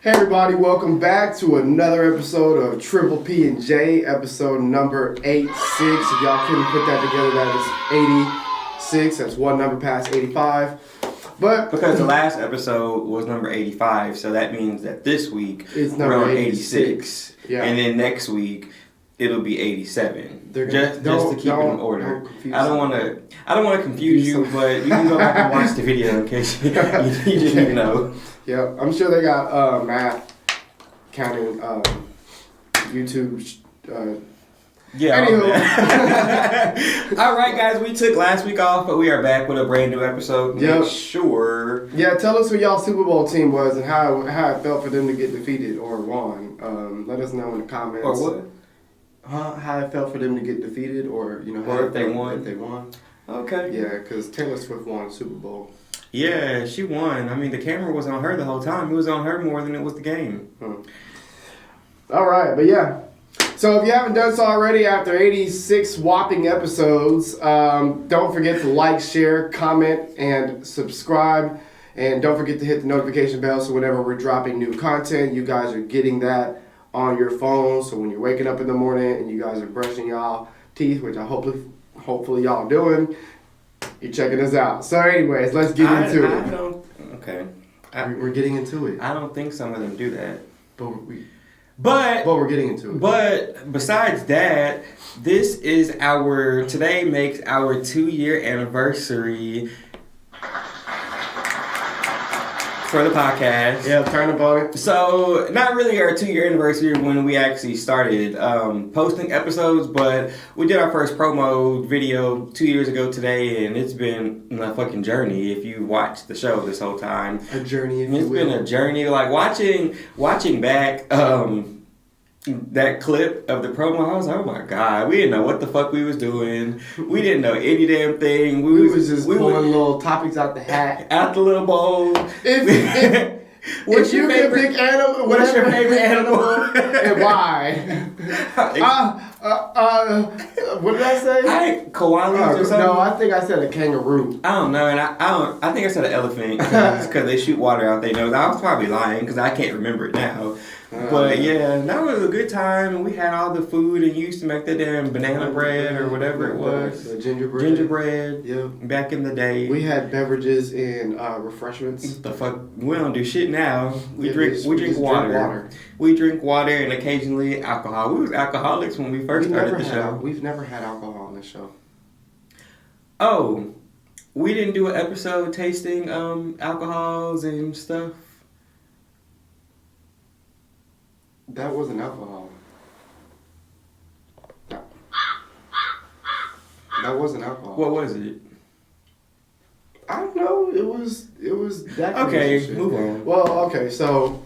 Hey everybody, welcome back to another episode of Triple P&J, episode number 86. If y'all couldn't put that together, that is 86. That's one number past 85. But because the last episode was number 85, so that means that this week it's number we're on 86. Yeah. And then next week it'll be 87. Just to keep it in order. I don't want to confuse you, but you can go back and watch the video in case you didn't know. Yeah, I'm sure they got math counting YouTube. Yeah. Anywho. All right, guys, we took last week off, but we are back with a brand new episode. Yep. Make sure. Yeah, tell us who y'all Super Bowl team was and how it felt for them to get defeated or won. Let us know in the comments. Or what? How it felt for them to get defeated, or or if they won. If they won. Okay. Yeah, because Taylor Swift won the Super Bowl. Yeah, she won. I mean, the camera was on her the whole time. It was on her more than it was the game. All right, but yeah. So if you haven't done so already, after 86 whopping episodes, don't forget to like, share, comment, and subscribe. And don't forget to hit the notification bell so whenever we're dropping new content, you guys are getting that on your phone. So when you're waking up in the morning and you guys are brushing y'all teeth, which I hopefully y'all doing, you're checking us out. So anyways, let's get into it. We're getting into it. I don't think some of them do that. But we're getting into it. But besides that, today makes our 2-year anniversary for the podcast. Yeah, turn up on it. So, not really our 2-year anniversary when we actually started posting episodes, but we did our first promo video 2 years ago today, and it's been a fucking journey if you watched the show this whole time. A journey, if It's been a journey. Like, watching back that clip of the promo, I was like, oh my God, we didn't know what the fuck we was doing. We didn't know any damn thing. We was just pulling little topics out the hat. Out the little bowl. What's your favorite animal? What's your favorite animal? And why? What did I say? Koalas or something? No, I think I said a kangaroo. I don't know, and I think I said an elephant because they shoot water out their nose. I was probably lying because I can't remember it now. But yeah, that was a good time, and we had all the food, and you used to make that damn banana bread or whatever it was. The gingerbread. Gingerbread. Yeah. Back in the day. We had beverages and refreshments. The fuck, we don't do shit now. We drink water. We drink water and occasionally alcohol. We was alcoholics when we first started the show. We've never had alcohol on this show. Oh, we didn't do an episode tasting alcohols and stuff. That wasn't alcohol. That wasn't alcohol. What was it? I don't know. It was that. Okay, move on. Well, okay, so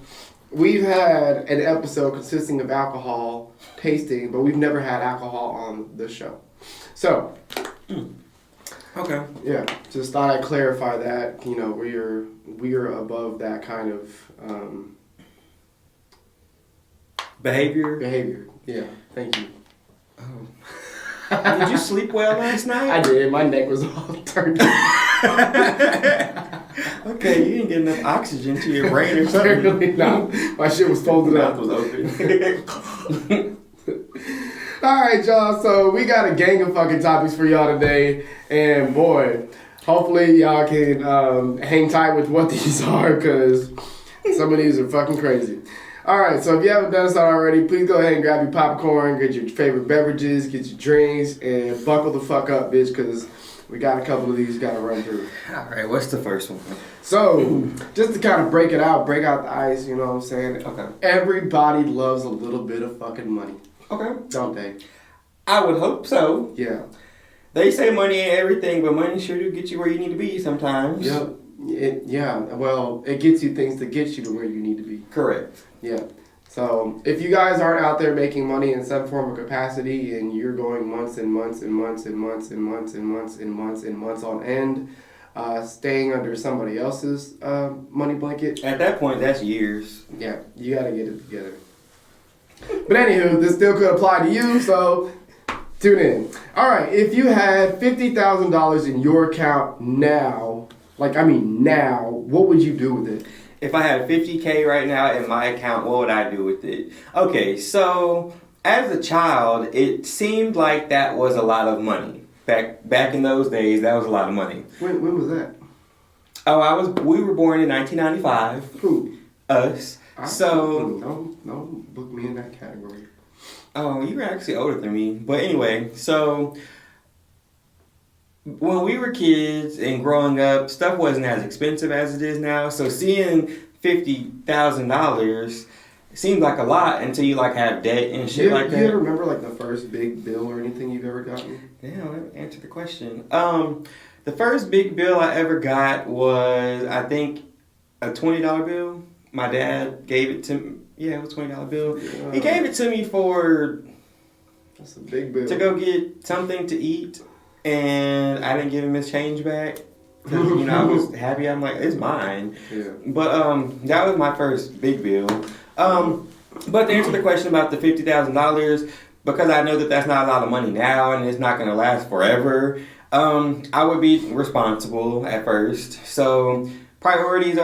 we've had an episode consisting of alcohol tasting, but we've never had alcohol on the show. So, okay, yeah, just thought I'd clarify that. You know, we are above that kind of behavior. Yeah, thank you. Oh. Did you sleep well last night? I did. My neck was all turned. Okay, you didn't get enough oxygen to your brain or something. Apparently not. My shit was folded up. Mouth was open. All right, y'all. So we got a gang of fucking topics for y'all today, and boy, hopefully y'all can hang tight with what these are, because some of these are fucking crazy. All right, so if you haven't done so already, please go ahead and grab your popcorn, get your favorite beverages, get your drinks, and buckle the fuck up, bitch, because we got a couple of these got to run through. All right, what's the first one? So, just to kind of break out the ice, you know what I'm saying? Okay. Everybody loves a little bit of fucking money. Okay. Don't they? I would hope so. Yeah. They say money ain't everything, but money sure do get you where you need to be sometimes. Yep. It gets you things to get you to where you need to be. Correct. Yeah. So if you guys aren't out there making money in some form of capacity and you're going months and months and months and months and months and months and months and months on end, staying under somebody else's money blanket. At that point, that's years. Yeah, you gotta get it together. But anywho, this still could apply to you, so tune in. All right, if you had $50,000 in your account now, what would you do with it? if I had 50K right now in my account, what would I do with it? Okay, so as a child, it seemed like that was a lot of money. Back in those days, that was a lot of money. When was that? Oh, we were born in 1995. Who? Us. So don't book me in that category. Oh, you were actually older than me. But anyway, so when we were kids and growing up, stuff wasn't as expensive as it is now. So seeing $50,000 seemed like a lot until you like have debt and shit like that. Do you ever remember like the first big bill or anything you've ever gotten? Yeah, let me answer the question. The first big bill I ever got was, I think, a $20 bill. My dad gave it to me. Yeah, it was a $20 bill. Yeah. He gave it to me that's a big bill. To go get something to eat, and I didn't give him his change back. Because, I was happy. I'm like, it's mine. Yeah. But that was my first big bill. But to answer the question about the $50,000, because I know that that's not a lot of money now and it's not going to last forever, I would be responsible at first. So my priorities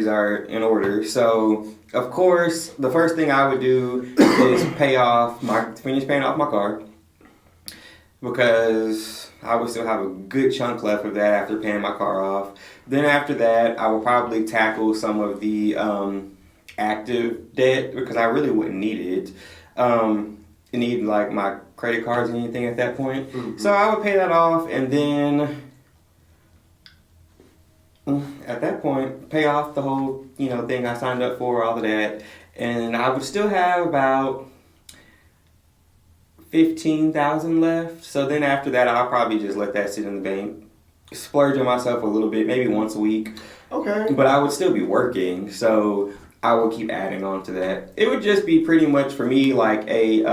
are in order. So of course, the first thing I would do is finish paying off my car, because I would still have a good chunk left of that after paying my car off. Then after that, I would probably tackle some of the active debt, because I really wouldn't need it. Need like my credit cards and anything at that point. Mm-hmm. So I would pay that off, and then at that point pay off the whole thing I signed up for, all of that, and I would still have about $15,000 left. So then after that, I'll probably just let that sit in the bank, splurge on myself a little bit, maybe once a week. Okay. But I would still be working, so I would keep adding on to that. It would just be pretty much for me like a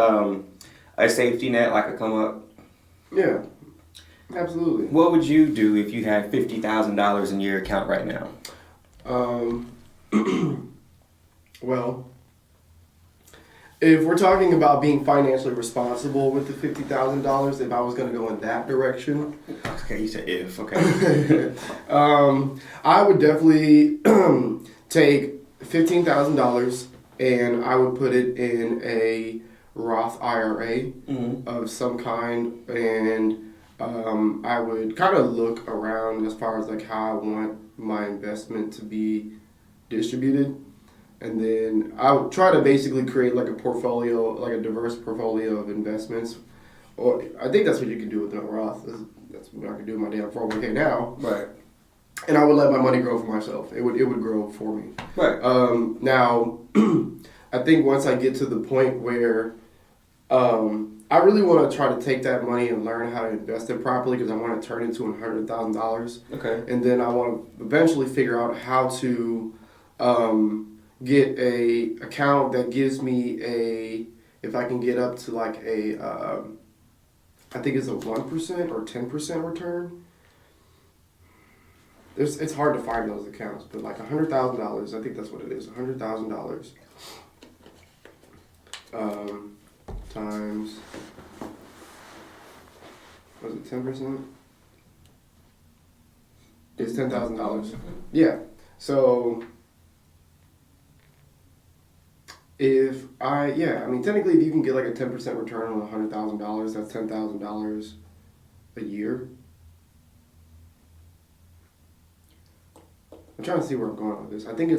safety net, like a come up. Yeah, absolutely. What would you do if you had $50,000 in your account right now? Well, if we're talking about being financially responsible with the $50,000, if I was going to go in that direction. Okay, you said if. Okay. I would definitely take $15,000 and I would put it in a Roth IRA of some kind, and I would kind of look around as far as like how I want my investment to be distributed, and then I would try to basically create like a portfolio, like a diverse portfolio of investments. Or I think that's what you can do with a Roth. That's what I can do with my damn 401k now. Right. And I would let my money grow for myself. It would grow for me. Right. Now, I think once I get to the point where I really want to try to take that money and learn how to invest it properly, because I want to turn it into $100,000. Okay. And then I want to eventually figure out how to get a account that gives me if I can get up to like I think it's a 1% or 10% return. It's hard to find those accounts, but like $100,000, I think that's what it is, $100,000 times, was it 10%? It's $10,000. Yeah. So technically if you can get like a 10% return on $100,000, that's $10,000 a year. I'm trying to see where I'm going with this. I think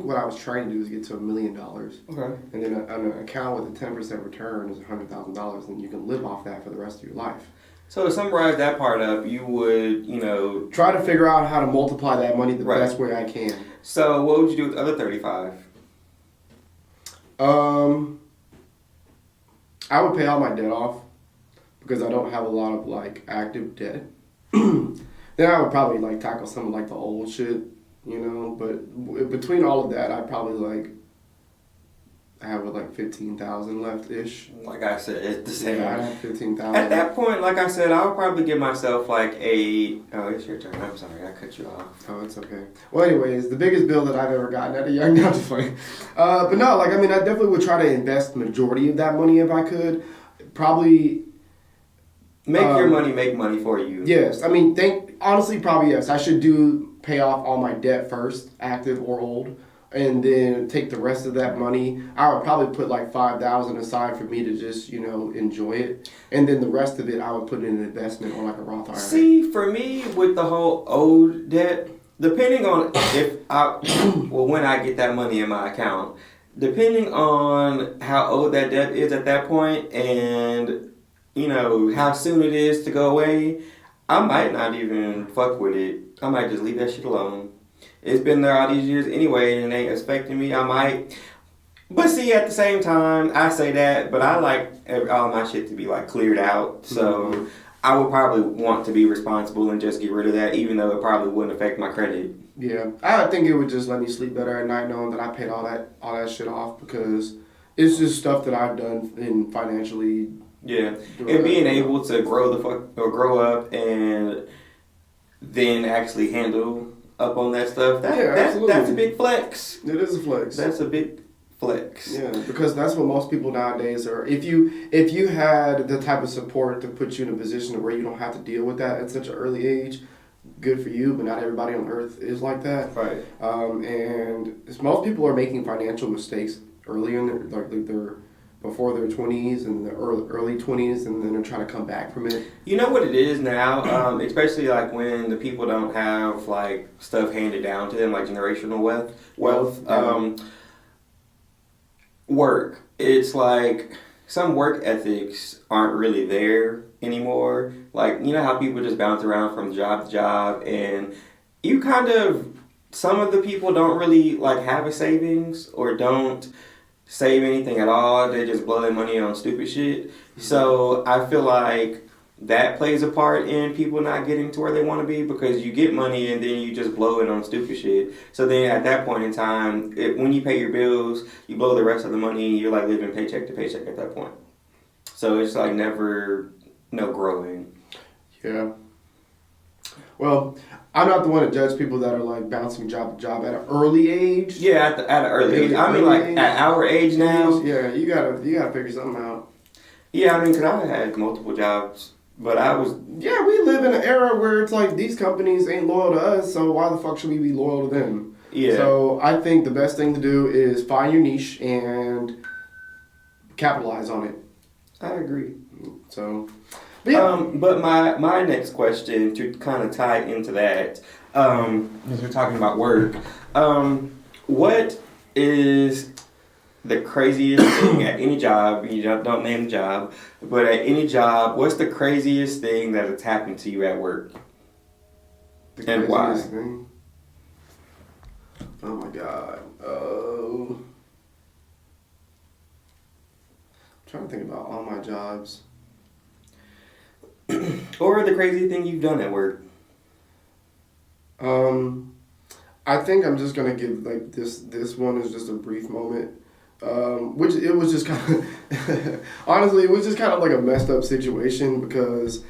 what I was trying to do is get to $1 million. Okay. And then an account with a 10% return is $100,000, and you can live off that for the rest of your life. So to summarize that part up, you would, try to figure out how to multiply that money the best way I can. So what would you do with the other 35? I would pay all my debt off, because I don't have a lot of like active debt. Then I would probably like tackle some of like the old shit, but between all of that, I'd probably like have like 15,000 left ish. Like I said, it's the same. Yeah, I have 15,000. At that point, like I said, I would probably give myself like it's your turn. I'm sorry, I cut you off. Oh, it's okay. Well, anyways, the biggest bill that I've ever gotten at a young, not just funny. But no, I definitely would try to invest the majority of that money if I could. Probably make your money make money for you. Yes, honestly, probably yes. I should pay off all my debt first, active or old, and then take the rest of that money. I would probably put like $5,000 aside for me to just, enjoy it. And then the rest of it, I would put in an investment on like a Roth IRA. See, for me, with the whole old debt, depending on when I get that money in my account, depending on how old that debt is at that point and, how soon it is to go away, I might not even fuck with it. I might just leave that shit alone. It's been there all these years anyway, and it ain't affecting me. I might. But see, at the same time, I say that, but I like all my shit to be like cleared out. So I would probably want to be responsible and just get rid of that, even though it probably wouldn't affect my credit. Yeah, I think it would just let me sleep better at night knowing that I paid all that shit off, because it's just stuff that I've done in financially. Yeah, and being able to grow up and then actually handle up on that stuff. That's a big flex. It is a flex. That's a big flex. Yeah, because that's what most people nowadays are. If you had the type of support to put you in a position where you don't have to deal with that at such an early age, good for you. But not everybody on earth is like that. Right. And most people are making financial mistakes early in their before their 20s and the early 20s, and then they're trying to come back from it. You know what it is now, especially like when the people don't have like stuff handed down to them, like generational wealth. Work. It's like some work ethics aren't really there anymore. Like, how people just bounce around from job to job, and some of the people don't really like have a savings or don't save anything at all. They just blow their money on stupid shit. So I feel like that plays a part in people not getting to where they want to be, because you get money and then you just blow it on stupid shit. So then at that point in time, when you pay your bills, you blow the rest of the money, you're like living paycheck to paycheck at that point. So it's like never no growing. Yeah. Well, I'm not the one to judge people that are like bouncing job to job at an early age. Yeah, at an early age. I mean, like at our age now. Yeah, you gotta figure something out. Yeah, I mean, because I had multiple jobs, but I was. Yeah, we live in an era where it's like these companies ain't loyal to us, so why the fuck should we be loyal to them? Yeah. So I think the best thing to do is find your niche and capitalize on it. I agree. So. But my next question, to kind of tie into that, as we're talking about work, what is the craziest thing at any job? You don't name the job, but at any job, what's the craziest thing that has happened to you at work? And why? Thing? Oh my God. I'm trying to think about all my jobs. Or the crazy thing you've done at work. I think I'm just gonna give like this one is just a brief moment. Which it was just kind of honestly it was just kind of like a messed up situation, because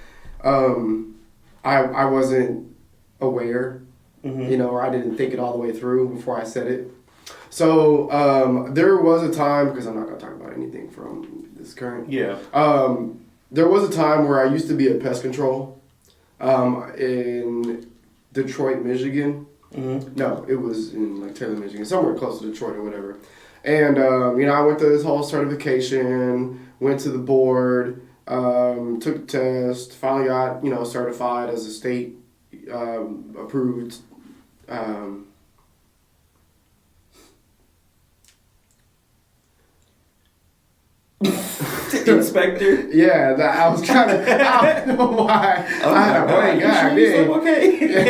I wasn't aware, or I didn't think it all the way through before I said it. So there was a time, because I'm not gonna talk about anything from this current. Yeah. There was a time where I used to be at pest control in Detroit, Michigan. Mm-hmm. No, it was in like Taylor, Michigan, somewhere close to Detroit or whatever. And, I went through this whole certification, went to the board, took the test, finally got, certified as a state approved inspector. Yeah, I was kind of. I don't know why. Oh I had a brain. God, yeah. Okay. Yeah,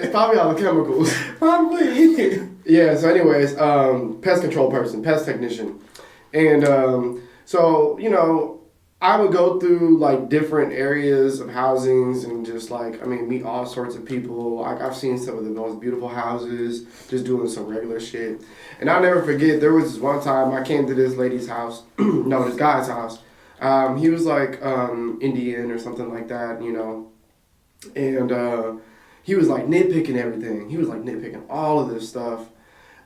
it's probably all the chemicals. Probably. Yeah. So, anyways, pest control person, pest technician, and so I would go through like different areas of housings and just meet all sorts of people. I've seen some of the most beautiful houses, just doing some regular shit. And I'll never forget, there was this one time I came to this lady's house, this guy's house. He was like Indian or something like that, and he was like nitpicking everything. He was like nitpicking all of this stuff,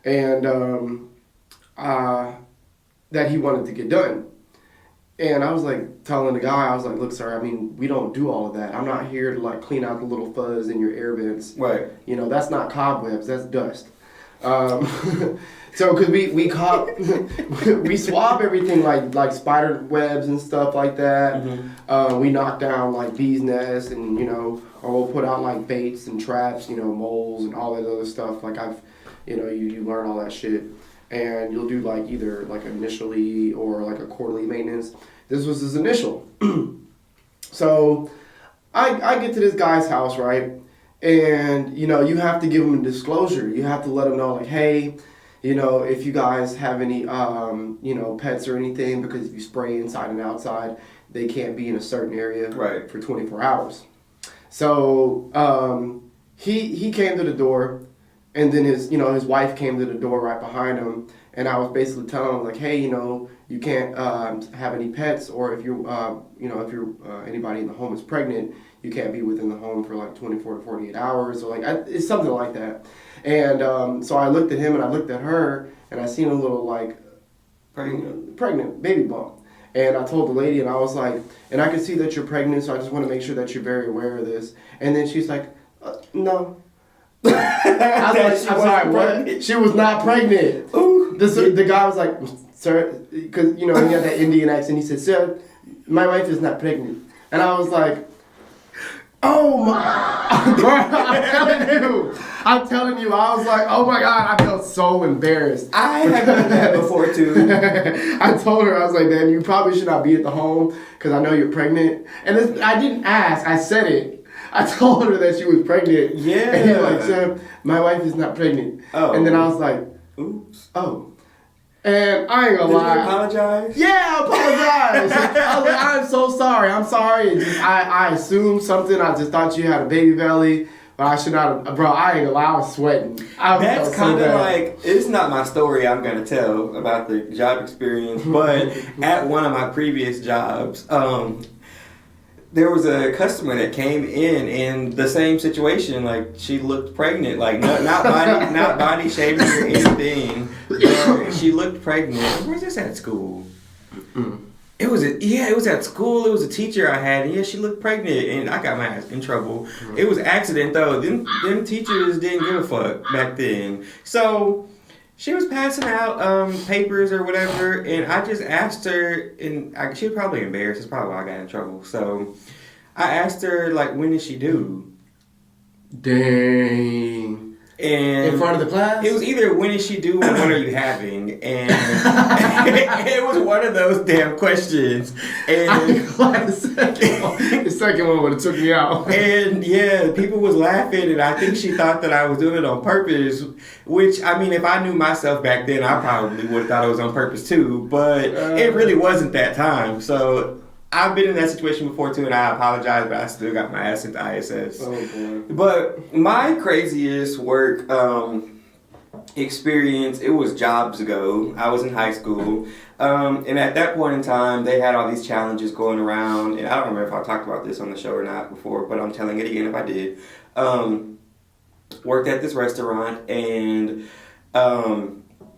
and that he wanted to get done. And I was like telling the guy, I was like, look, sir, I mean, we don't do all of that. I'm not here to like clean out the little fuzz in your air vents. Right. You know, that's not cobwebs, that's dust. So, cause we swab everything like spider webs and stuff like that. Mm-hmm. We knock down like bees nests and, you know, or we'll put out like baits and traps, you know, moles and all that other stuff. Like you learn all that shit. And you'll do like either like initially or like a quarterly maintenance. This was his initial. So I get to this guy's house, right? And, you know, you have to give him a disclosure. You have to let him know, like, hey, you know, if you guys have any, you know, pets or anything, because if you spray inside and outside, they can't be in a certain area for 24 hours. So he came to the door, and then his wife came to the door right behind him, and I was basically telling him, like, hey, you know, you can't have any pets, or if you're anybody in the home is pregnant, you can't be within the home for like 24 to 48 hours, or like it's something like that. And so I looked at him and I looked at her, and I seen a little like pregnant baby bump. And I told the lady, and I was like, and I can see that you're pregnant, so I just want to make sure that you're very aware of this. And then she's like, no. I was like, I'm sorry, what? She was not pregnant. Ooh. The guy was like, sir, because, you know, he had that Indian accent. He said, sir, my wife is not pregnant. And I was like, oh my, bro, I'm telling you, I was like, oh my God, I felt so embarrassed. I have done that before too. I told her, I was like, man, you probably should not be at the home because I know you're pregnant. And I didn't ask, I said it. I told her that she was pregnant. Yeah. And he was like, sir, my wife is not pregnant. Oh. And then I was like, oops. Oh. And I ain't gonna lie. Did you apologize? Yeah, I apologized. I was like, I'm so sorry. I'm sorry. I assumed something. I just thought you had a baby belly. But I should not have. Bro, I ain't gonna lie. I was sweating. That's kind of like, it's not my story I'm gonna tell about the job experience. But at one of my previous jobs, there was a customer that came in the same situation. Like, she looked pregnant. Like, not body shaming or anything. But she looked pregnant. Where's this at school? It was at school. It was a teacher I had. And yeah, she looked pregnant, and I got my ass in trouble. It was an accident though. Them teachers didn't give a fuck back then. So she was passing out papers or whatever, and I just asked her, and she was probably embarrassed. That's probably why I got in trouble. So I asked her, like, when did she do? Dang. And in front of the class? It was either when is she due or when are you having? And it was one of those damn questions. And I like the second one would have took me out. And yeah, people was laughing, and I think she thought that I was doing it on purpose. Which, I mean, if I knew myself back then, I probably would have thought it was on purpose too. But it really wasn't that time. So I've been in that situation before too, and I apologize, but I still got my ass into ISS. Oh boy! But my craziest work experience, it was jobs ago. I was in high school, and at that point in time, they had all these challenges going around. And I don't remember if I talked about this on the show or not before, but I'm telling it again if I did. Worked at this restaurant, and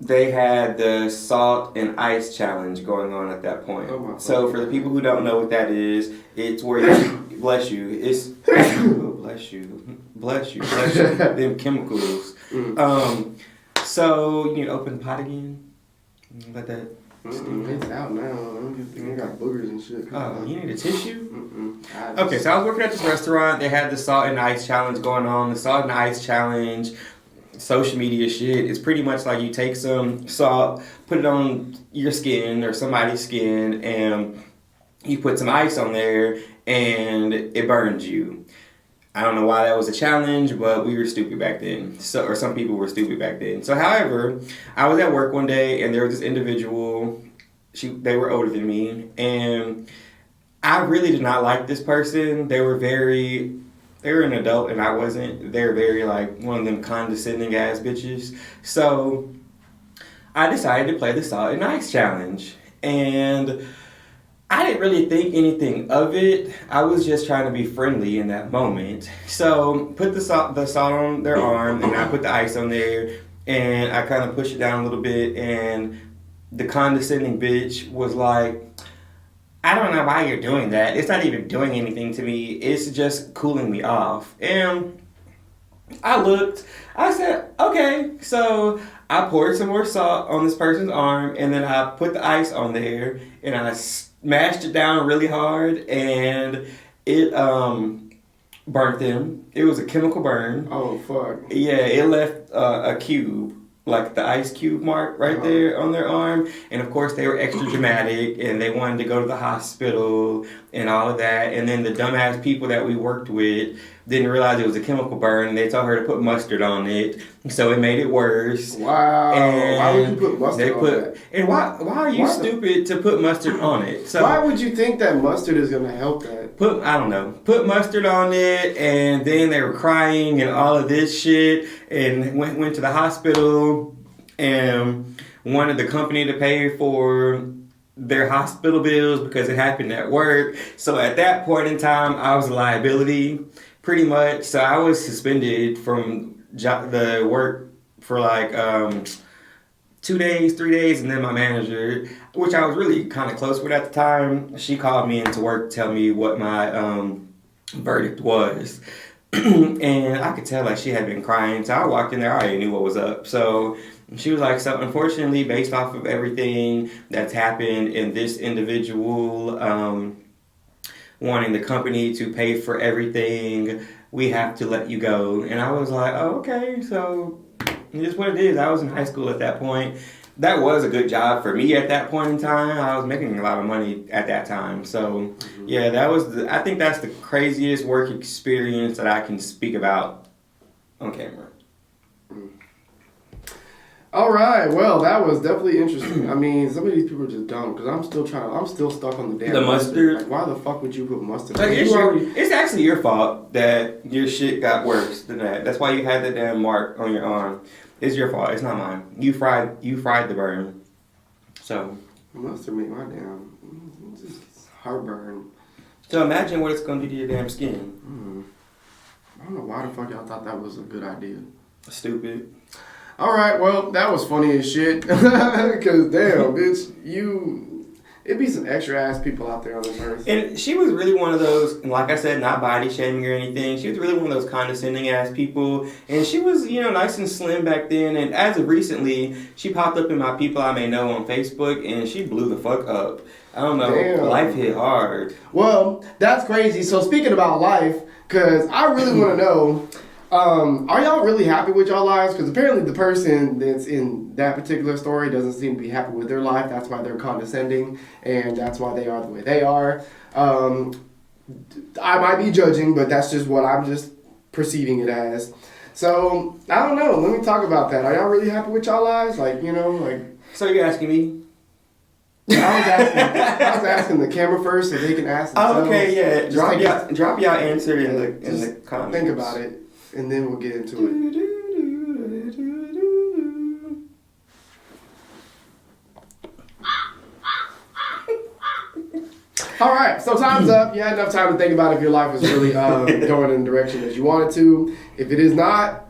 they had the salt and ice challenge going on at that point. Oh, so for the people who don't know what that is, it's where you, bless you, it's, bless you, them chemicals. So you need to open the pot again. Let that. It's out now. You got boogers and shit. Oh, you need a tissue? Okay, so I was working at this restaurant. They had the salt and ice challenge going on. The salt and ice challenge, social media shit, it's pretty much like you take some salt, put it on your skin or somebody's skin, and you put some ice on there, and it burns you. I don't know why that was a challenge, but we were stupid back then. Or some people were stupid back then. So, however, I was at work one day, and there was this individual. They were older than me, and I really did not like this person. They were an adult, and I wasn't. They were very, like, one of them condescending ass bitches. So I decided to play the salt and ice challenge, and I didn't really think anything of it. I was just trying to be friendly in that moment. So put the salt on their arm, and I put the ice on there, and I kind of pushed it down a little bit, and the condescending bitch was like, I don't know why you're doing that. It's not even doing anything to me. It's just cooling me off. And I looked. I said, okay. So I poured some more salt on this person's arm, and then I put the ice on there, and I smashed it down really hard, and it burnt them. It was a chemical burn. Oh, fuck. Yeah, it left a cube, like the ice cube mark right there on their arm. And of course, they were extra dramatic, and they wanted to go to the hospital and all of that. And then the dumbass people that we worked with didn't realize it was a chemical burn, and they told her to put mustard on it, so it made it worse. Wow. And why would you put mustard on that? And why are you stupid to put mustard on it? So why would you think that mustard is going to help that? I don't know. Put mustard on it, and then they were crying and all of this shit, and went to the hospital and wanted the company to pay for their hospital bills because it happened at work. So at that point in time, I was a liability, pretty much. So I was suspended from the work for like 2 days, 3 days, and then my manager, which I was really kind of close with at the time, she called me into work to tell me what my verdict was. And I could tell like she had been crying, so I walked in there, I already knew what was up. So she was like, so unfortunately, based off of everything that's happened in this individual wanting the company to pay for everything, we have to let you go. And I was like, oh, okay, so it's just what it is. I was in high school at that point. That was a good job for me at that point in time. I was making a lot of money at that time. So, yeah, I think that's the craziest work experience that I can speak about on camera. All right, well, that was definitely interesting. I mean, some of these people are just dumb because I'm still stuck on the damn The mustard. Like, why the fuck would you put mustard? Like, it's actually your fault that your shit got worse than that. That's why you had that damn mark on your arm. It's your fault. It's not mine. You fried the burn. So mustard made my damn heartburn. So imagine what it's gonna do to your damn skin. I don't know why the fuck y'all thought that was a good idea. Stupid. All right, well, that was funny as shit. Because, damn, bitch, it'd be some extra ass people out there on this earth. And she was really one of those, and like I said, not body shaming or anything. She was really one of those condescending ass people. And she was, nice and slim back then. And as of recently, she popped up in my people I may know on Facebook, and she blew the fuck up. I don't know. Damn. Life hit hard. Well, that's crazy. So speaking about life, because I really want to know, are y'all really happy with y'all lives? Because apparently the person that's in that particular story doesn't seem to be happy with their life. That's why they're condescending, and that's why they are the way they are. I might be judging, but that's just what I'm just perceiving it as. So, I don't know. Let me talk about that. Are y'all really happy with y'all lives? So you're asking me? I was asking the camera first so they can ask themselves. Oh, okay, yeah. Drop y'all answer in the comments. Think about it. And then we'll get into it. All right, so time's up. You had enough time to think about if your life is really going in the direction that you want it to. If it is not,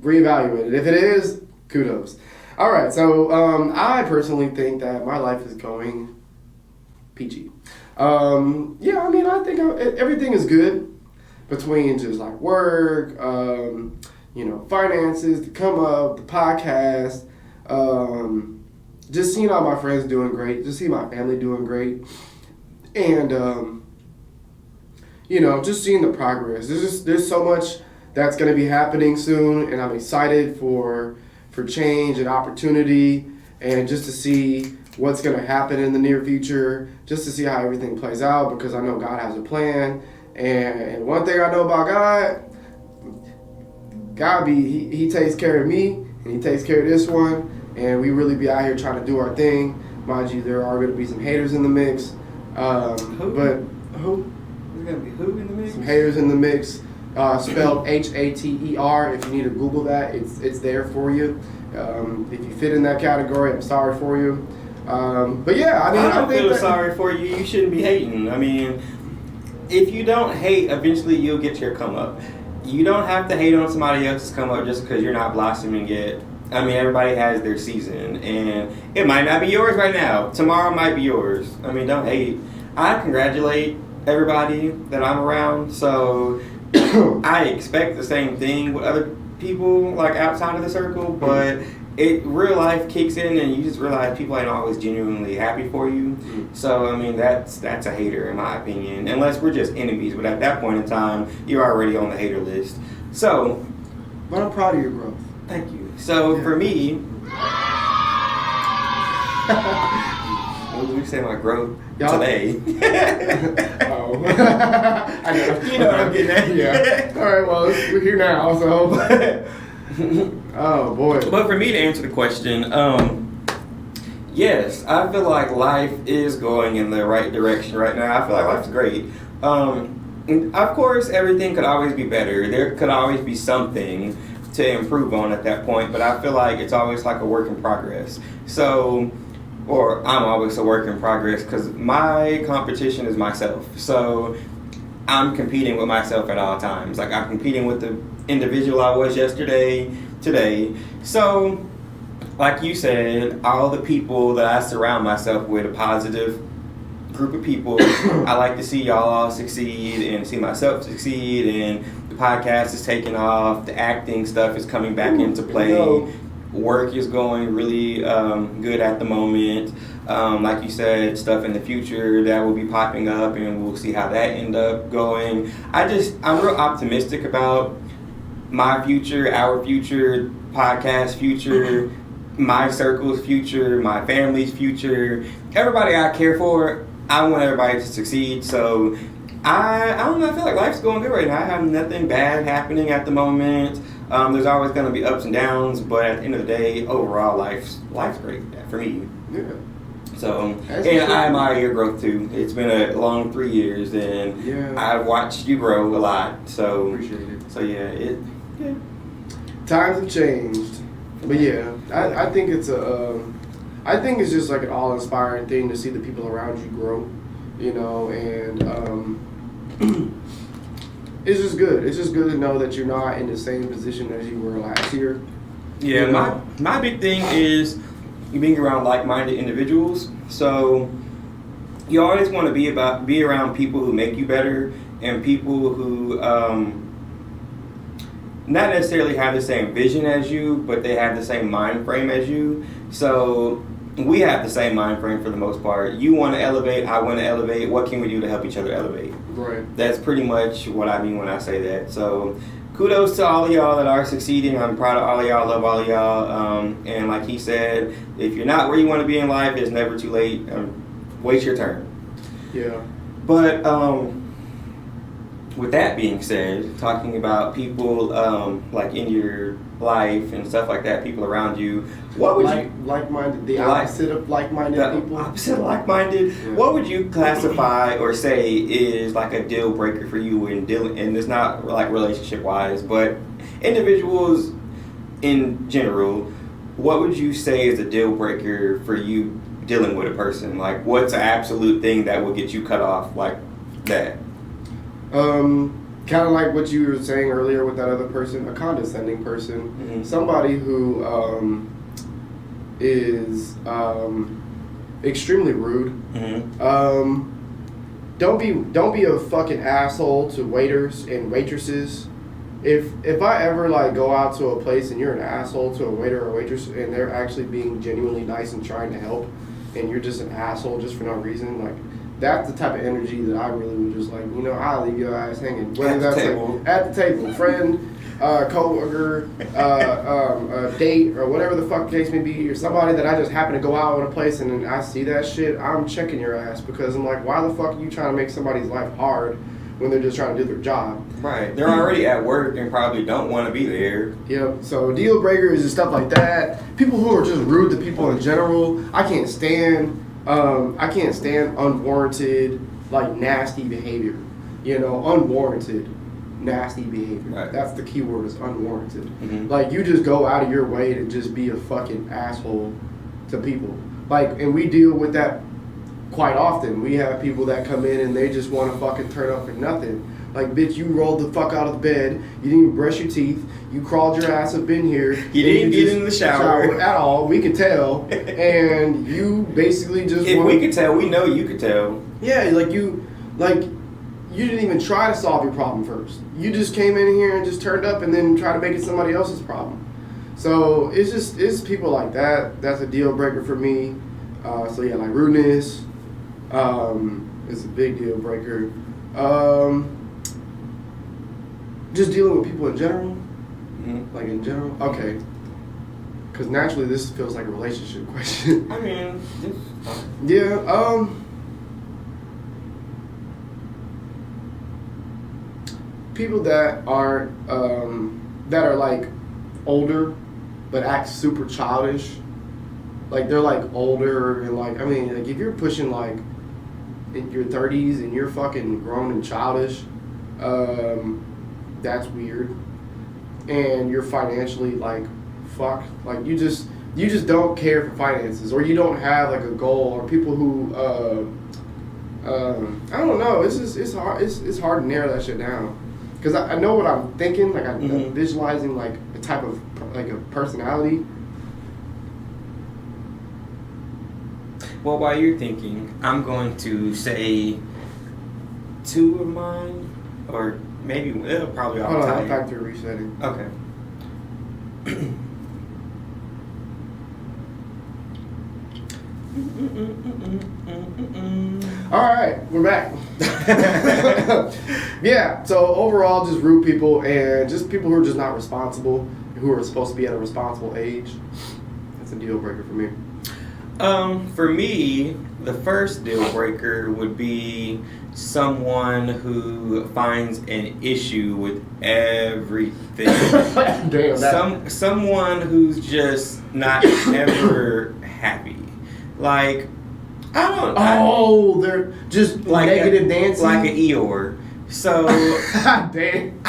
reevaluate it. If it is, kudos. All right, so I personally think that my life is going peachy. I think everything is good. Between just like work, finances, the come up, the podcast, just seeing all my friends doing great, just seeing my family doing great, and just seeing the progress. There's so much that's going to be happening soon, and I'm excited for change and opportunity, and just to see what's going to happen in the near future, just to see how everything plays out, because I know God has a plan. And one thing I know about God he takes care of me, and he takes care of this one, and we really be out here trying to do our thing. Mind you, there are going to be some haters in the mix. Who? But who? There's going to be who in the mix? Some haters in the mix, spelled Hater. If you need to Google that, it's there for you. If you fit in that category, I'm sorry for you. But yeah, I don't feel sorry for you. You shouldn't be hating. I mean, if you don't hate, eventually you'll get your come up. You don't have to hate on somebody else's come up just because you're not blossoming yet. I mean, everybody has their season, and it might not be yours right now. Tomorrow might be yours. I mean, don't hate. I congratulate everybody that I'm around, so I expect the same thing with other people, like outside of the circle, but real life kicks in, and you just realize people ain't always genuinely happy for you. So, I mean, that's a hater, in my opinion, unless we're just enemies, but at that point in time, you're already on the hater list. So, but I'm proud of your growth. Thank you. So for me, what would you say my growth today? Oh, I know. You know what I'm getting at. Yeah. All right. Well, we're here now, so. Oh boy. But for me to answer the question, yes, I feel like life is going in the right direction right now. I feel like life's great. Of course, everything could always be better. There could always be something to improve on at that point, but I feel like it's always like a work in progress. So, or I'm always a work in progress because my competition is myself. So I'm competing with myself at all times. Like I'm competing with the individual I was yesterday, today. So, like you said, all the people that I surround myself with, a positive group of people. I like to see y'all all succeed and see myself succeed, and the podcast is taking off, the acting stuff is coming back into play, work is going really good at the moment. Like you said, stuff in the future that will be popping up, and we'll see how that end up going. I'm real optimistic about my future, our future, podcast future, my circle's future, my family's future, everybody I care for. I want everybody to succeed, so I don't know, I feel like life's going good right now. I have nothing bad happening at the moment. There's always going to be ups and downs, but at the end of the day, overall, life's great for me. Yeah. So, and I admire your growth too. It's been a long 3 years, and I've watched you grow a lot. So, appreciate it. So yeah. Times have changed, but yeah, I think it's I think it's just like an all-inspiring thing to see the people around you grow, you know, and it's just good. It's just good to know that you're not in the same position as you were last year. Yeah, you know? my big thing is being around like-minded individuals. So you always want to be around people who make you better and people who not necessarily have the same vision as you, but they have the same mind frame as you. So we have the same mind frame for the most part. You want to elevate, I want to elevate. What can we do to help each other elevate? Right. That's pretty much what I mean when I say that. So kudos to all of y'all that are succeeding. I'm proud of all of y'all, love all of y'all. And like he said, if you're not where you want to be in life, it's never too late. Wait your turn. Yeah. But with that being said, talking about people like in your life and stuff like that, people around you, what would you like-minded, the opposite of like-minded people? Opposite of like-minded. Yeah. What would you classify or say is like a deal breaker for you and it's not like relationship wise, but individuals in general? What would you say is a deal breaker for you dealing with a person? Like, what's an absolute thing that will get you cut off like that? Kind of like what you were saying earlier with that other person, a condescending person, mm-hmm. somebody who is extremely rude. Mm-hmm. Don't be a fucking asshole to waiters and waitresses. If I ever like go out to a place and you're an asshole to a waiter or waitress and they're actually being genuinely nice and trying to help, and you're just an asshole just for no reason, like. That's the type of energy that I really would just like, you know, I'll leave your ass hanging. Whether that's like at the table, friend, co-worker, date, or whatever the fuck the case may be, or somebody that I just happen to go out in a place and then I see that shit, I'm checking your ass because I'm like, why the fuck are you trying to make somebody's life hard when they're just trying to do their job? Right. They're already at work and probably don't want to be there. Yep. So deal breakers and stuff like that. People who are just rude to people in general, I can't stand unwarranted, like, nasty behavior. You know, unwarranted, nasty behavior. Right. That's the key word, is unwarranted. Mm-hmm. Like, you just go out of your way to just be a fucking asshole to people. Like, and we deal with that quite often. We have people that come in and they just want to fucking turn up for nothing. Like, bitch, you rolled the fuck out of the bed. You didn't even brush your teeth. You crawled your ass up in here. You didn't get in the shower at all. We could tell. And you basically just. If we could tell, we know you could tell. Yeah, you didn't even try to solve your problem first. You just came in here and just turned up and then tried to make it somebody else's problem. So it's people like that. That's a deal breaker for me. So yeah, like rudeness is a big deal breaker. Just dealing with people in general. Mm-hmm. Like in general, okay. Because naturally, this feels like a relationship question. I mean, yeah. People that are like older, but act super childish. Like they're like older and like, I mean, like if you're pushing like in your 30s and you're fucking grown and childish, that's weird. And you're financially like fucked. Like you just don't care for finances, or you don't have like a goal, or people who I don't know. It's hard. It's hard to narrow that shit down. Because I know what I'm thinking, like I'm visualizing like a type of like a personality. Well, while you're thinking, I'm going to say 2 of mine, or maybe it'll probably all tie. Hold on, factory resetting. Okay. All right, we're back. Yeah, so overall, just rude people and just people who are just not responsible, who are supposed to be at a responsible age. That's a deal breaker for me. For me, the first deal breaker would be someone who finds an issue with everything. Damn, someone who's just not ever happy. Like, I don't. They're just like negative Nancy, like an Eeyore. So, damn.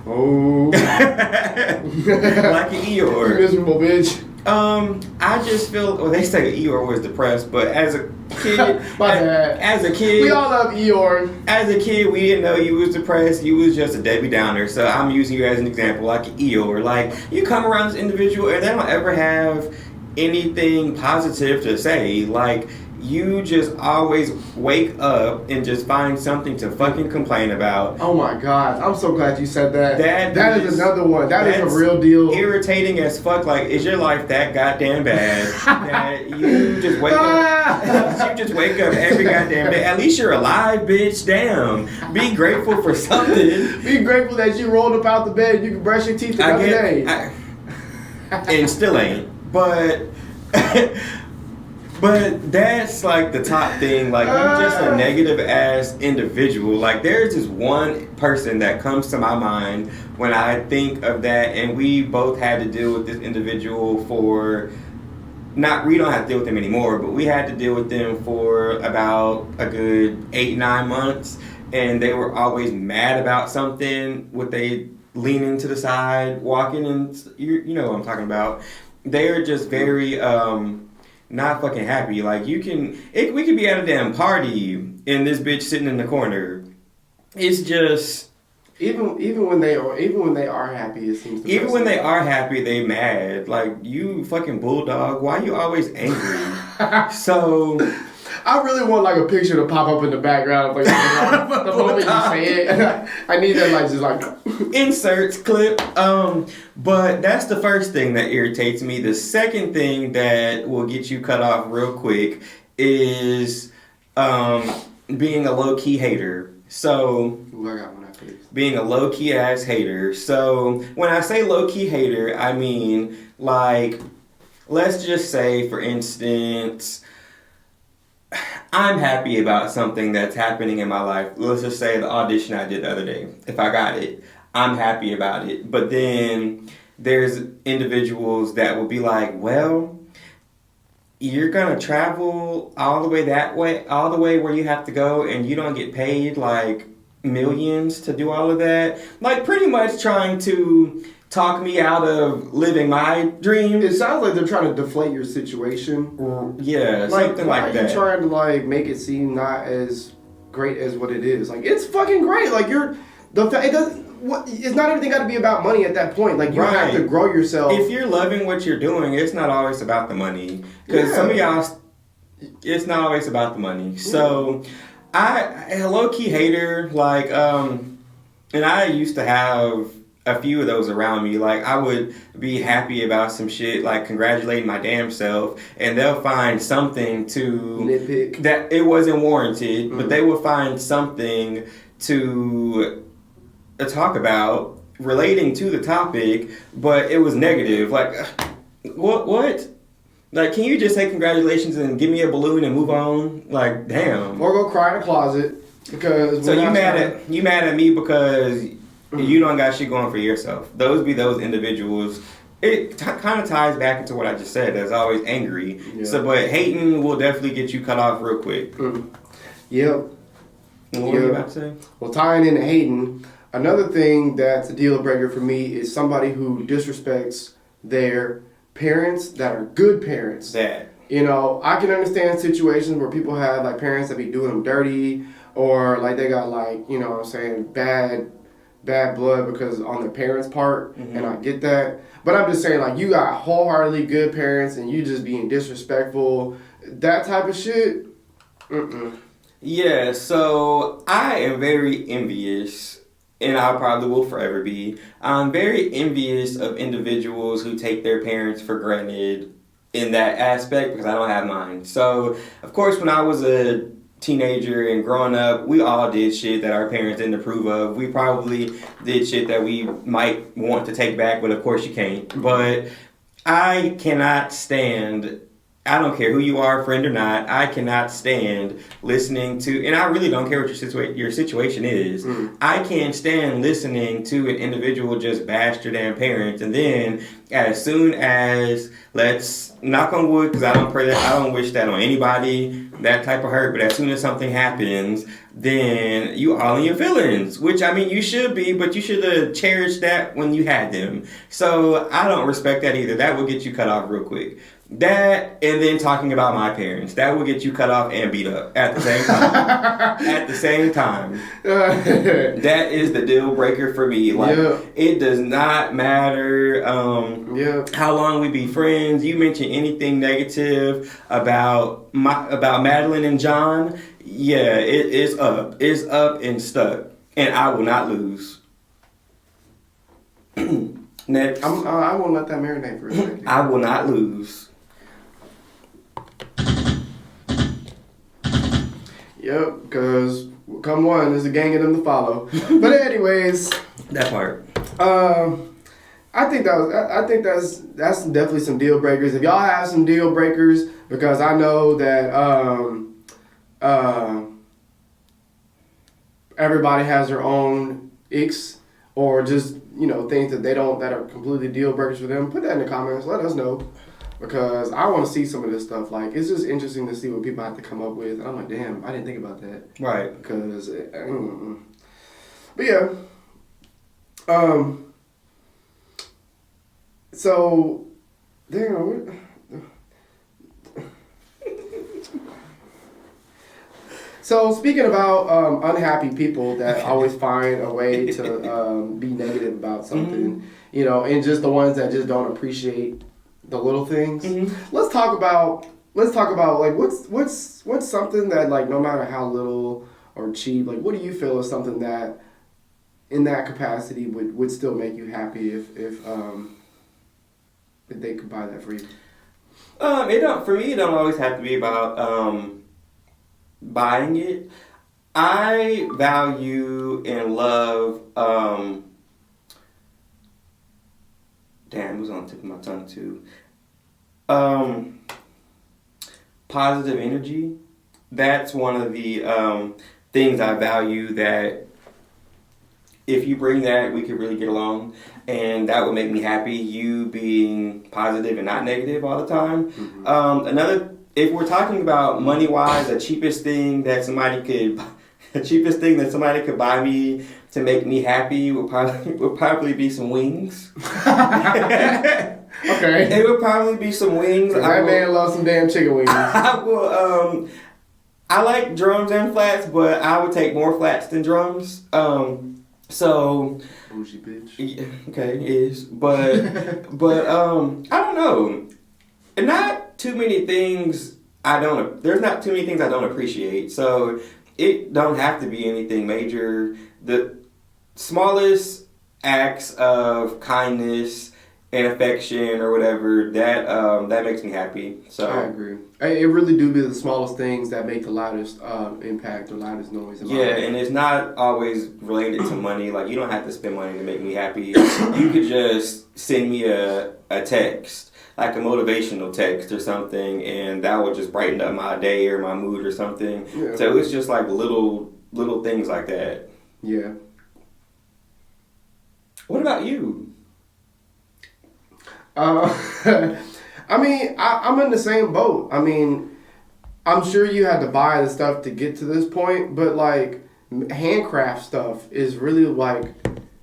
Oh, like an Eeyore. You miserable bitch. I just feel. Well, they say Eeyore was depressed, but as a kid, as a kid, we all love Eeyore. As a kid, we didn't know you was depressed. You was just a Debbie Downer. So I'm using you as an example, like an Eeyore. Like you come around this individual, and they don't ever have anything positive to say. Like you just always wake up and just find something to fucking complain about. Oh my God, I'm so glad you said that. That is another one. That's a real deal. Irritating as fuck. Like, is your life that goddamn bad that you just wake up? You just wake up every goddamn day. At least you're alive, bitch. Damn. Be grateful for something. Be grateful that you rolled up out the bed. You can brush your teeth another day. And still ain't. But that's like the top thing. Like you're just a negative ass individual. Like there's just one person that comes to my mind when I think of that, and we both had to deal with this individual for we don't have to deal with them anymore, but we had to deal with them for about a good 8-9 months, and they were always mad about something. Would they leaning to the side, walking, and you know what I'm talking about. They are just very not fucking happy. Like we could be at a damn party and this bitch sitting in the corner. It's just even when they are happy, it seems. Even when they are happy, they mad. Like you fucking bulldog. Why you always angry? So. I really want like a picture to pop up in the background, like the moment you say it. I need that like just like inserts clip. But that's the first thing that irritates me. The second thing that will get you cut off real quick is being a low key hater. So I got one after this. Being a low key ass hater. So when I say low key hater, I mean like let's just say for instance. I'm happy about something that's happening in my life. Let's just say the audition I did the other day. If I got it, I'm happy about it. But then there's individuals that will be like, well, you're going to travel all the way where you have to go, and you don't get paid like millions to do all of that. Like pretty much trying to talk me out of living my dream. It sounds like they're trying to deflate your situation. Yeah, like, something like that. You're trying to like make it seem not as great as what it is. Like, it's fucking great. Like, it's not everything got to be about money at that point. Like, you have to grow yourself. If you're loving what you're doing, it's not always about the money. Because some of y'all, it's not always about the money. So, I a low-key hater, like, and I used to have a few of those around me. Like, I would be happy about some shit, like congratulating my damn self, and they'll find something to nitpick that it wasn't warranted, but they will find something to talk about relating to the topic, but it was negative. Like, what? Like, can you just say congratulations and give me a balloon and move on? Like, damn. Or go cry in a closet because. So you mad at me because you don't got shit going for yourself. Those individuals. It kind of ties back into what I just said. That's always angry. Yeah. So, but hating will definitely get you cut off real quick. Yep. What were you about to say? Well, tying into hating, another thing that's a deal breaker for me is somebody who disrespects their parents that are good parents. That. You know, I can understand situations where people have like parents that be doing them dirty, or like they got like, you know what I'm saying, bad blood because on their parents' part, and I get that. But I'm just saying, like, you got wholeheartedly good parents and you just being disrespectful, that type of shit. Yeah, so I am very envious, and I probably will forever be. I'm very envious of individuals who take their parents for granted in that aspect because I don't have mine. So, of course, when I was a teenager and growing up, we all did shit that our parents didn't approve of. We probably did shit that we might want to take back, but of course you can't. But I cannot stand, I don't care who you are, friend or not, I cannot stand listening to, and I really don't care what your situation is. I can't stand listening to an individual just bash their damn parents, and then as soon as, let's knock on wood, because I don't pray that, I don't wish that on anybody, that type of hurt, but as soon as something happens, then you all in your feelings, which, I mean, you should be, but you should have cherished that when you had them. So I don't respect that either. That will get you cut off real quick. That, and then talking about my parents, that will get you cut off and beat up at the same time. At the same time. That is the deal breaker for me. Like, it does not matter how long we be friends. You mention anything negative about Madeline and John, yeah, it's up. It's up and stuck. And I will not lose. Next. I won't let that marinate for a second. I will not lose. Yep, because come one, there's a gang of them to follow. But anyways, that part. I think that's definitely some deal breakers. If y'all have some deal breakers, because I know that everybody has their own icks or just, you know, things that that are completely deal breakers for them. Put that in the comments. Let us know. Because I want to see some of this stuff. Like, it's just interesting to see what people have to come up with. And I'm like, damn, I didn't think about that. Right. Because, but yeah. So, damn. So, speaking about unhappy people that always find a way to be negative about something, you know, and just the ones that just don't appreciate the little things. Let's talk about like what's something that, like, no matter how little or cheap, like, what do you feel is something that in that capacity would still make you happy if they could buy that for you? For me, it don't always have to be about buying it. I value and love damn, it was on the tip of my tongue too. Positive energy. That's one of the things I value, that if you bring that, we could really get along, and that would make me happy. You being positive and not negative all the time. If we're talking about money wise, the cheapest thing that somebody could buy me to make me happy would probably be some wings. Okay. It would probably be some wings. That man loves some damn chicken wings. I will I like drums and flats, but I would take more flats than drums. So bougie bitch. Yeah, okay, it is, but I don't know. Not too many things There's not too many things I don't appreciate. So it don't have to be anything major. The smallest acts of kindness and affection or whatever that makes me happy. So I agree. It really do be the smallest things that make the loudest impact or loudest noise. Yeah, and it's not always related to money. Like, you don't have to spend money to make me happy. You could just send me a text, like a motivational text or something, and that would just brighten up my day or my mood or something. Yeah. So it's just like little things like that. Yeah. What about you? I mean, I'm in the same boat. I mean, I'm sure you had to buy the stuff to get to this point, but like handcraft stuff is really like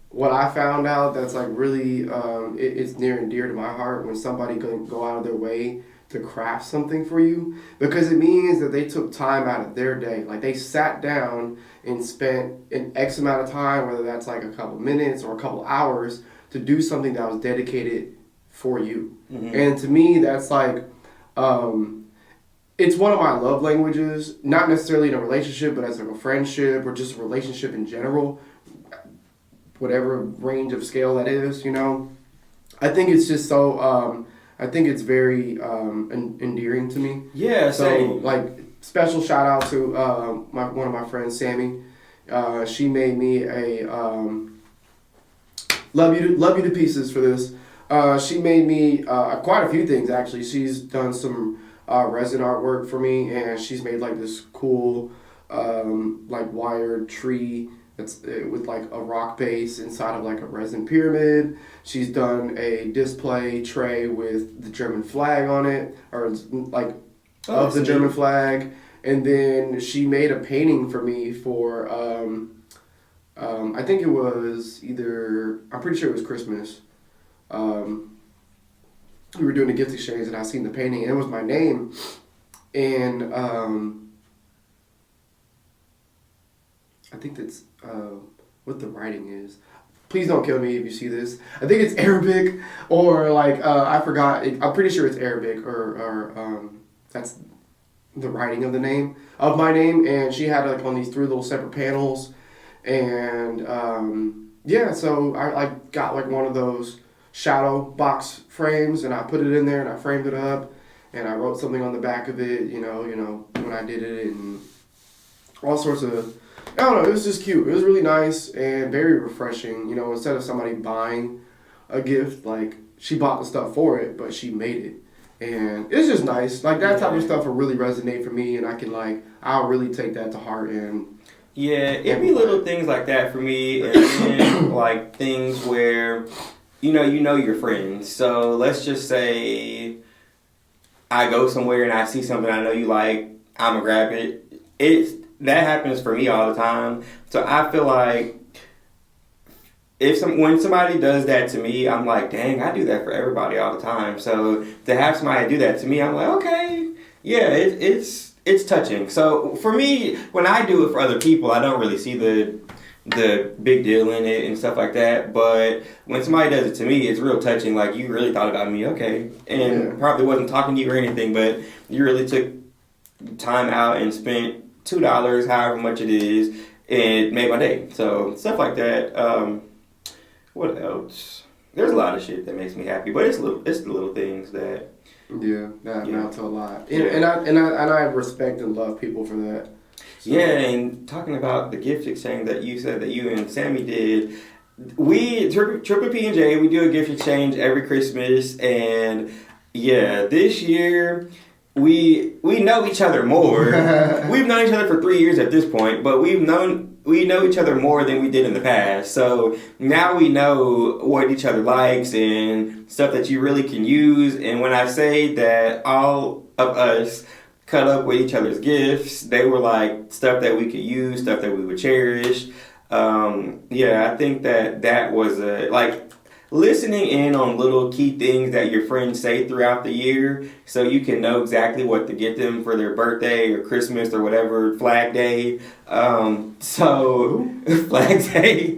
what I found out that's like really, it's near and dear to my heart when somebody can go out of their way to craft something for you, because it means that they took time out of their day. Like they sat down and spent an X amount of time, whether that's like a couple minutes or a couple hours, to do something that was dedicated for you. Mm-hmm. And to me, that's like, it's one of my love languages, not necessarily in a relationship, but as like a friendship or just a relationship in general, whatever range of scale that is, you know. I think it's just so, I think it's very endearing to me. Yeah, so same. Like special shout out to one of my friends, Sammy. She made me a love you to pieces for this. She made me quite a few things actually. She's done some resin artwork for me, and she's made like this cool like wired tree that's with like a rock base inside of like a resin pyramid. She's done a display tray with the German flag on it, or like of the German flag. And then she made a painting for me for I think it was I'm pretty sure it was Christmas. We were doing a gift exchange and I seen the painting and it was my name, and I think that's what the writing is. Please don't kill me if you see this. I think it's Arabic or like I forgot. I'm pretty sure it's Arabic or that's the writing of my name, and she had like on these 3 little separate panels, and yeah, so I got like one of those shadow box frames, and I put it in there and I framed it up, and I wrote something on the back of it, you know when I did it, and all sorts of, I don't know, it was just cute. It was really nice and very refreshing, you know, instead of somebody buying a gift, like she bought the stuff for it, but she made it. And it's just nice. Like that type of stuff will really resonate for me, and I can I'll really take that to heart. And yeah, it'd be little things like that for me, and then like things where you know your friends. So let's just say I go somewhere and I see something I know you like, I'ma grab it. That happens for me all the time. So I feel like when somebody does that to me, I'm like, dang, I do that for everybody all the time. So to have somebody do that to me, I'm like, okay, yeah, it's touching. So for me, when I do it for other people, I don't really see the big deal in it and stuff like that. But when somebody does it to me, it's real touching. Like, you really thought about me, okay, and probably wasn't talking to you or anything, but you really took time out and spent $2, however much it is, and it made my day. So stuff like that. What else? There's a lot of shit that makes me happy, but it's the little things that amount to a lot. And I respect and love people for that. So. Yeah, and talking about the gift exchange that you said that you and Sammy did, Triple P&J, we do a gift exchange every Christmas, and yeah, this year we know each other more. We've known each other for 3 years at this point, but we know each other more than we did in the past. So now we know what each other likes and stuff that you really can use. And when I say that all of us cut up with each other's gifts, they were like stuff that we could use, stuff that we would cherish. I think that was listening in on little key things that your friends say throughout the year so you can know exactly what to get them for their birthday or Christmas or whatever, Flag Day. Flag Day.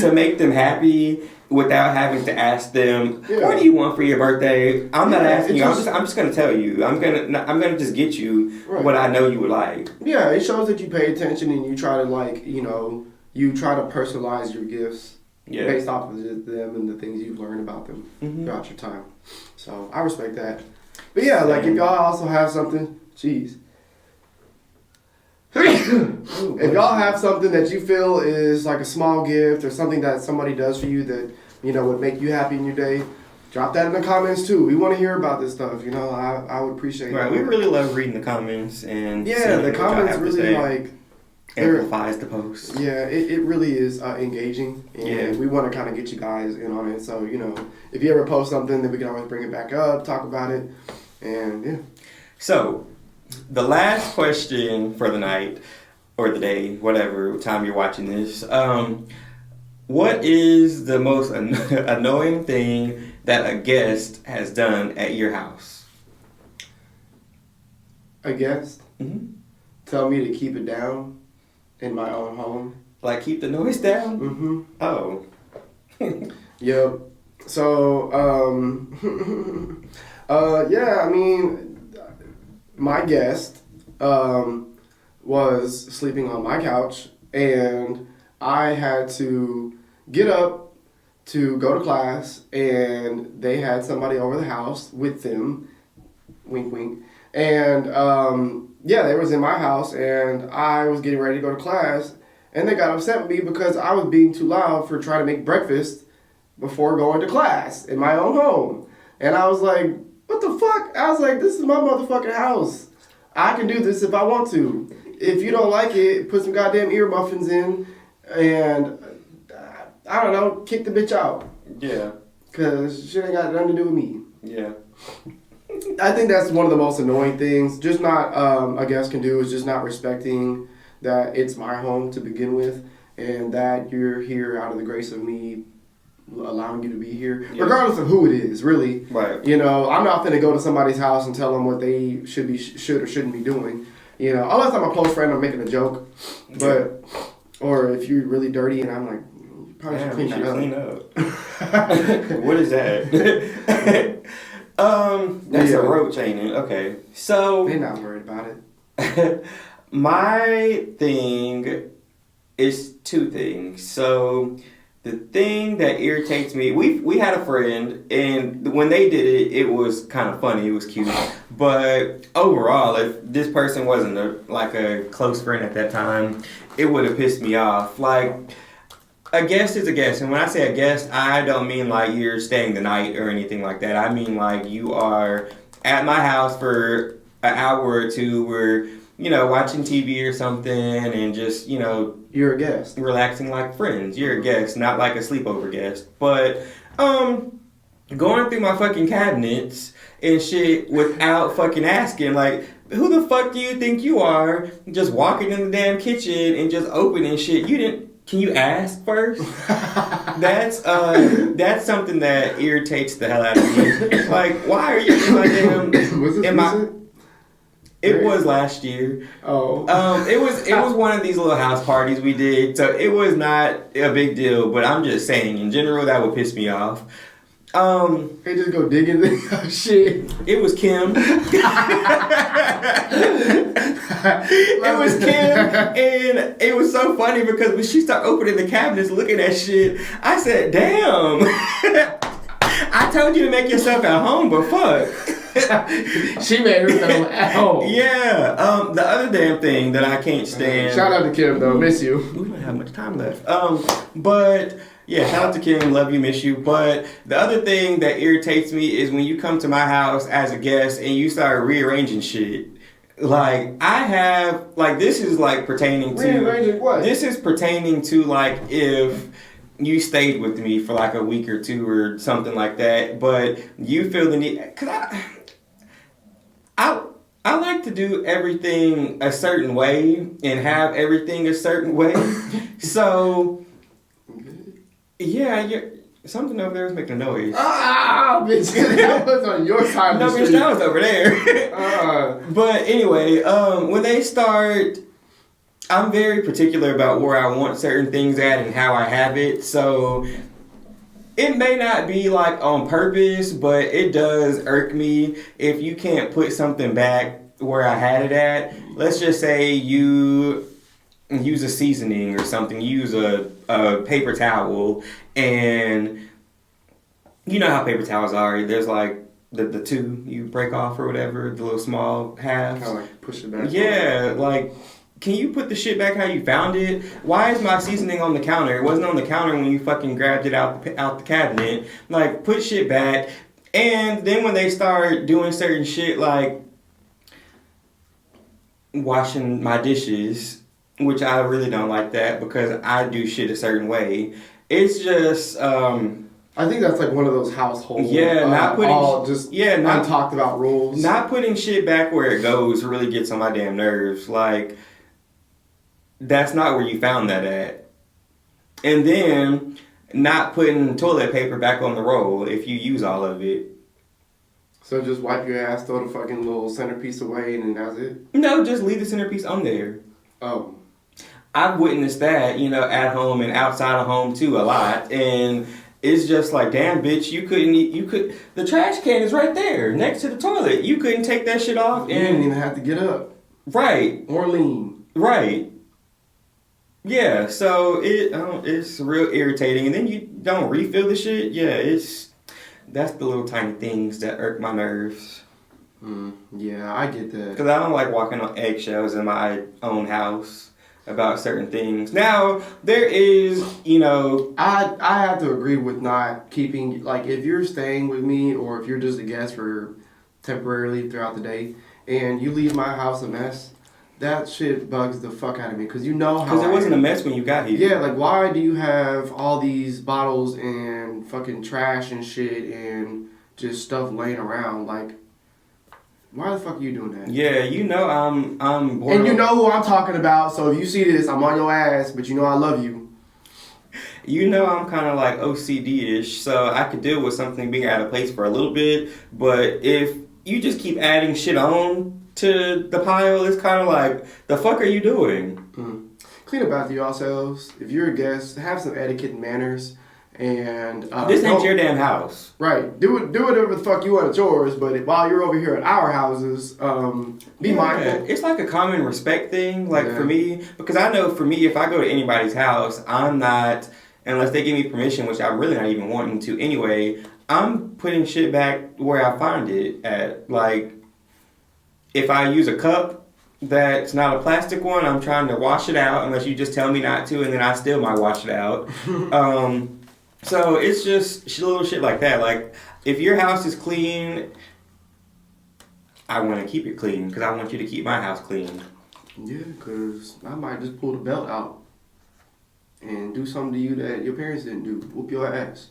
To make them happy without having to ask them, what do you want for your birthday? I'm not asking you. I'm just gonna tell you. I'm gonna just get you what I know you would like. Yeah, it shows that you pay attention and you try to you try to personalize your gifts based off of them and the things you've learned about them throughout your time. So I respect that. But yeah, like if y'all also have something, jeez. If y'all have something that you feel is like a small gift or something that somebody does for you that, would make you happy in your day, drop that in the comments too. We want to hear about this stuff. I would appreciate it. Right, we really love reading the comments and the comments really amplifies the post. Yeah, it really is engaging, and we want to kind of get you guys in on it. So, if you ever post something, then we can always bring it back up, talk about it, and yeah. So, the last question for the night, or the day, whatever time you're watching this, what is the most annoying thing that a guest has done at your house? A guest? Mm-hmm. Tell me to keep it down in my own home. Like keep the noise down? Mm-hmm. Oh. Yep. So, my guest was sleeping on my couch, and I had to get up to go to class, and they had somebody over the house with them, wink wink, and they was in my house, and I was getting ready to go to class, and they got upset with me because I was being too loud for trying to make breakfast before going to class in my own home. And I was like, what the fuck? I was like, this is my motherfucking house. I can do this if I want to. If you don't like it, put some goddamn ear muffins in and, I don't know, kick the bitch out. Yeah. Because shit ain't got nothing to do with me. Yeah. I think that's one of the most annoying things. Just not, a guest can do is just not respecting that it's my home to begin with and that you're here out of the grace of me allowing you to be here, regardless of who it is, really. Right. I'm not going to go to somebody's house and tell them what they should or shouldn't be doing. Unless I'm a close friend, I'm making a joke. But, or if you're really dirty and I'm like, you probably should clean that up. What is that? That's a roach, ain't it? Okay. So. They're not worried about it. My thing is two things. So. The thing that irritates me, we had a friend, and when they did it, it was kind of funny, it was cute. But overall, if this person wasn't a close friend at that time, it would have pissed me off. Like, a guest is a guest, and when I say a guest, I don't mean like you're staying the night or anything like that. I mean like you are at my house for an hour or two where, watching TV or something and just, You're a guest. Relaxing like friends. You're a guest, not like a sleepover guest. But, going through my fucking cabinets and shit without fucking asking, like, who the fuck do you think you are? Just walking in the damn kitchen and just opening shit. Can you ask first? That's something that irritates the hell out of me. Like, why are you in my damn... Was this recent? It was last year. Oh. It was one of these little house parties we did, so it was not a big deal. But I'm just saying, in general, that would piss me off. They just go digging the shit. It was Kim. It was Kim, and it was so funny because when she started opening the cabinets, looking at shit, I said, "Damn." I told you to make yourself at home, but fuck. She made herself at home. Yeah. The other damn thing that I can't stand. Shout out to Kim though, miss you. We don't have much time left. But yeah, shout out to Kim, love you, miss you. But the other thing that irritates me is when you come to my house as a guest and you start rearranging shit. Like I have, like this is like pertaining to. Rearranging what? This is pertaining to like if you stayed with me for like a week or two or something like that, but you feel the need, cause I like to do everything a certain way and have everything a certain way. So Yeah, something over there was making a noise. Bitch, that was on your side No, of the bitch, street. that was over there. But anyway, when they start, I'm very particular about where I want certain things at and how I have it. So it may not be like on purpose, but it does irk me if you can't put something back where I had it at. Let's just say you use a seasoning or something. You use a paper towel, and you know how paper towels are. There's like the two you break off or whatever, the little small halves. Kind of like push it back. Yeah, like, can you put the shit back how you found it? Why is my seasoning on the counter? It wasn't on the counter when you fucking grabbed it out the cabinet. Like, put shit back. And then when they start doing certain shit like washing my dishes, which I really don't like that because I do shit a certain way. It's just I think that's like one of those household, not putting not talked about rules. Not putting shit back where it goes really gets on my damn nerves. Like, that's not where you found that at. And then not putting toilet paper back on the roll if you use all of it. So just wipe your ass, throw the fucking little centerpiece away, and then that's it? No, just leave the centerpiece on there. Oh. I've witnessed that, at home and outside of home too a lot. And it's just like, damn, bitch, the trash can is right there next to the toilet. You couldn't take that shit off. You didn't even have to get up. Right. Or lean. Right. Yeah, so it's real irritating. And then you don't refill the shit. Yeah, that's the little tiny things that irk my nerves. Yeah, I get that. Because I don't like walking on eggshells in my own house about certain things. Now, there is, I have to agree with not keeping, like, if you're staying with me or if you're just a guest for temporarily throughout the day and you leave my house a mess, that shit bugs the fuck out of me because you know how. Because it wasn't a mess when you got here. Yeah, like, why do you have all these bottles and fucking trash and shit and just stuff laying around? Like, why the fuck are you doing that? Yeah, I'm bored. And you know who I'm talking about, so if you see this, I'm on your ass, but you know I love you. I'm kind of like OCD-ish, so I could deal with something being out of place for a little bit, but if you just keep adding shit on to the pile, it's kind of like, the fuck are you doing? Clean up after yourselves. If you're a guest, have some etiquette and manners. And this ain't your damn house. Right. Do whatever the fuck you want at yours, but while you're over here at our houses, be mindful. It's like a common respect thing, for me, because I know for me, if I go to anybody's house, I'm not, unless they give me permission, which I'm really not even wanting to anyway, I'm putting shit back where I find it at. Like, if I use a cup that's not a plastic one, I'm trying to wash it out, unless you just tell me not to, and then I still might wash it out. So it's just little shit like that. Like, if your house is clean, I want to keep it clean because I want you to keep my house clean. Yeah, because I might just pull the belt out and do something to you that your parents didn't do. Whoop your ass.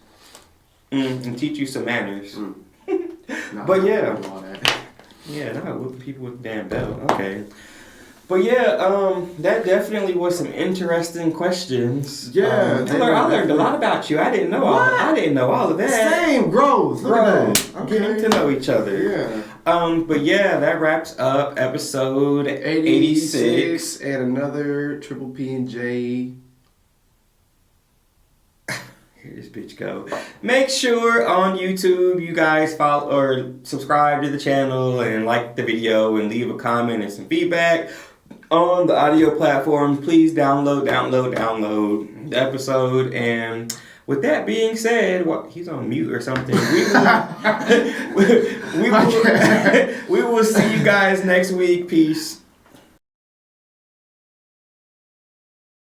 And teach you some manners. Nah, but yeah. All that. Yeah, not whooping people with the damn belt. Okay. But yeah, that definitely was some interesting questions. Yeah, I learned a lot about you. I didn't know all of that. Same growth. Look at that. Okay. Getting to know each other. Yeah. But yeah, that wraps up episode 86 and another Triple P&J. Here this bitch go. Make sure on YouTube you guys follow or subscribe to the channel and like the video and leave a comment and some feedback. On the audio platforms, please download the episode. And with that being said, he's on mute or something. We will see you guys next week. Peace.